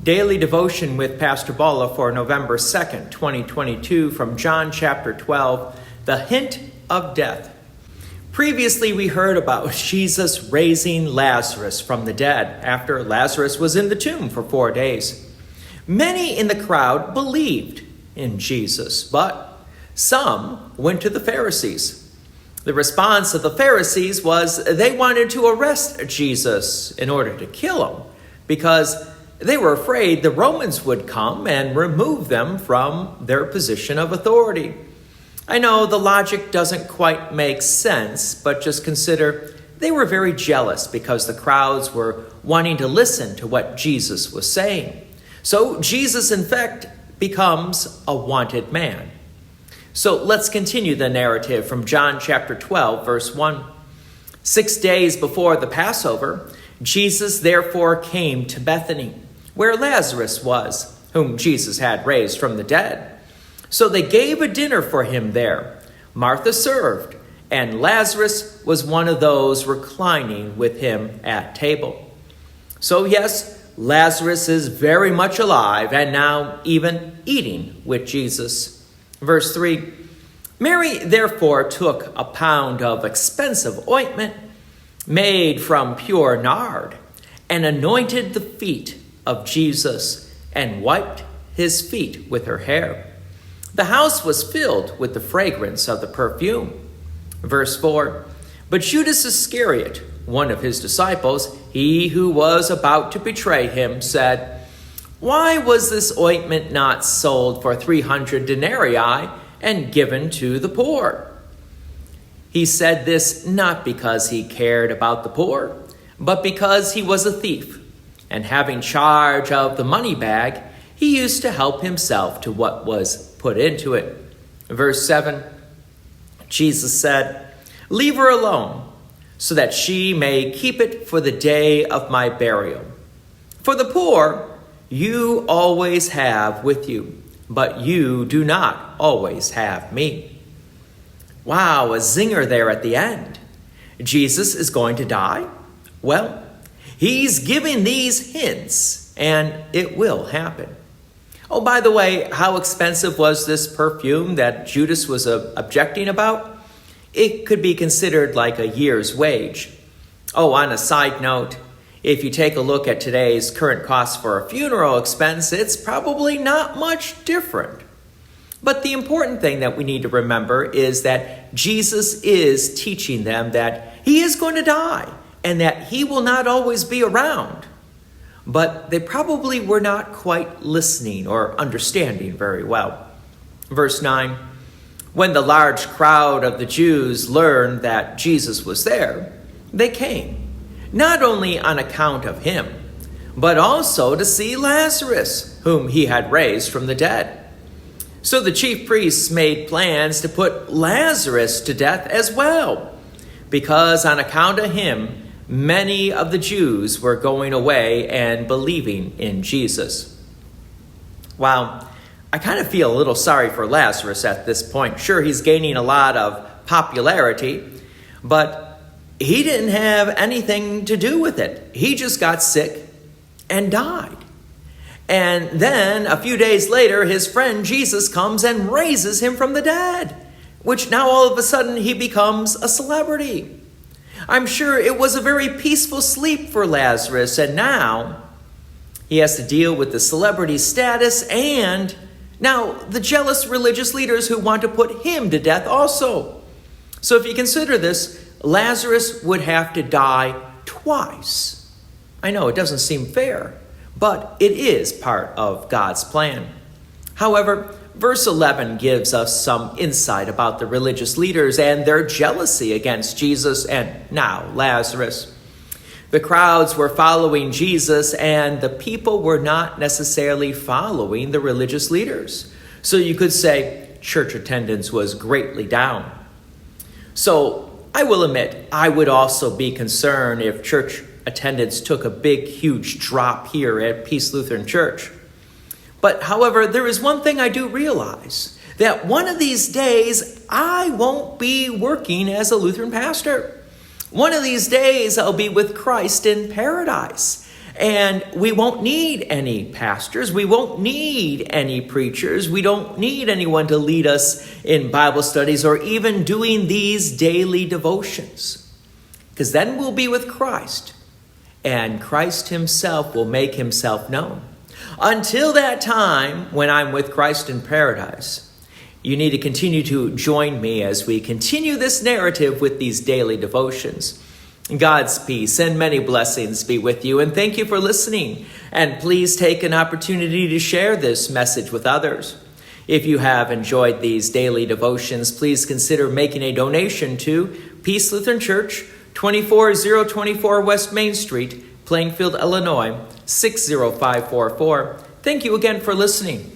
Daily Devotion with Pastor Balla for November 2nd, 2022, from John chapter 12, The Hint of Death. Previously, we heard about Jesus raising Lazarus from the dead after Lazarus was in the tomb for 4 days. Many in the crowd believed in Jesus, but some went to the Pharisees. The response of the Pharisees was they wanted to arrest Jesus in order to kill him because they were afraid the Romans would come and remove them from their position of authority. I know the logic doesn't quite make sense, but just consider they were very jealous because the crowds were wanting to listen to what Jesus was saying. So Jesus, in fact, becomes a wanted man. So let's continue the narrative from John chapter 12, verse 1. 6 days before the Passover, Jesus therefore came to Bethany, where Lazarus was, whom Jesus had raised from the dead. So they gave a dinner for him there. Martha served, and Lazarus was one of those reclining with him at table. So yes, Lazarus is very much alive and now even eating with Jesus. Verse 3, Mary therefore took a pound of expensive ointment made from pure nard and anointed the feet of Jesus and wiped his feet with her hair. The house was filled with the fragrance of the perfume. Verse 4, But Judas Iscariot, one of his disciples, he who was about to betray him, said, Why was this ointment not sold for 300 denarii and given to the poor? He said this not because he cared about the poor, but because he was a thief, and having charge of the money bag, he used to help himself to what was put into it. Verse 7, Jesus said, Leave her alone, so that she may keep it for the day of my burial. For the poor you always have with you, but you do not always have me. Wow, a zinger there at the end. Jesus is going to die? Well, he's giving these hints, and it will happen. Oh, by the way, how expensive was this perfume that Judas was objecting about? It could be considered like a year's wage. Oh, on a side note, if you take a look at today's current cost for a funeral expense, it's probably not much different. But the important thing that we need to remember is that Jesus is teaching them that he is going to die and that he will not always be around. But they probably were not quite listening or understanding very well. Verse 9, When the large crowd of the Jews learned that Jesus was there, they came, not only on account of him, but also to see Lazarus, whom he had raised from the dead. So the chief priests made plans to put Lazarus to death as well, because on account of him, many of the Jews were going away and believing in Jesus. Wow, I kind of feel a little sorry for Lazarus at this point. Sure, he's gaining a lot of popularity, but he didn't have anything to do with it. He just got sick and died. And then a few days later, his friend Jesus comes and raises him from the dead, which now all of a sudden he becomes a celebrity. I'm sure it was a very peaceful sleep for Lazarus, and now he has to deal with the celebrity status and now the jealous religious leaders who want to put him to death also. So if you consider this, Lazarus would have to die twice. I know it doesn't seem fair, but it is part of God's plan. However, verse 11 gives us some insight about the religious leaders and their jealousy against Jesus and now Lazarus. The crowds were following Jesus, and the people were not necessarily following the religious leaders. So you could say church attendance was greatly down. So I will admit, I would also be concerned if church attendance took a big, huge drop here at Peace Lutheran Church. But however, there is one thing I do realize, that one of these days I won't be working as a Lutheran pastor. One of these days I'll be with Christ in paradise. And we won't need any pastors. We won't need any preachers. We don't need anyone to lead us in Bible studies or even doing these daily devotions. Because then we'll be with Christ, and Christ himself will make himself known. Until that time, when I'm with Christ in paradise, you need to continue to join me as we continue this narrative with these daily devotions. God's peace and many blessings be with you, and thank you for listening. And please take an opportunity to share this message with others. If you have enjoyed these daily devotions, please consider making a donation to Peace Lutheran Church, 24024 West Main Street, Plainfield, Illinois, 60544. Thank you again for listening.